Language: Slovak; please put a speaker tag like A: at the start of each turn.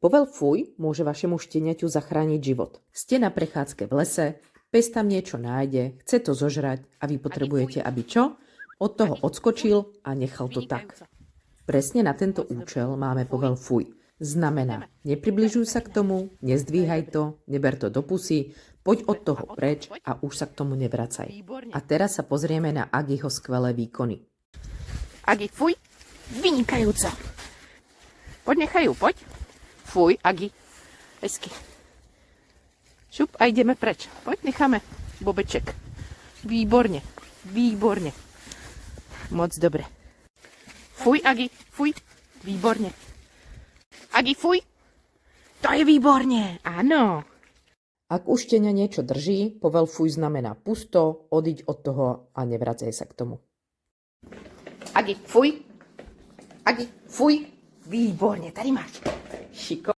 A: Povel fuj môže vašemu šteniaťu zachrániť život. Ste na prechádzke v lese, pes tam niečo nájde, chce to zožrať a vy potrebujete, aby čo? Od toho odskočil a nechal to tak. Presne na tento účel máme povel fuj. Znamená, nepribližuj sa k tomu, nezdvíhaj to, neber to do pusy, poď od toho preč a už sa k tomu nevracaj. A teraz sa pozrieme na Agiho skvelé výkony.
B: Agi, fuj, vynikajúco. Poď, nechajú, poď. Fuj, Agi, hezky. Šup a ideme preč. Poď, necháme bobeček. Výborne, výborne. Moc dobre. Fuj, Agi, fuj, výborne. Agi, fuj, to je výborne, áno.
A: Ak už štenia niečo drží, povel fuj znamená pusto, odiď od toho a nevracaj sa k tomu.
B: Agi, fuj, Agi, fuj, výborne, tady máš. Šiko.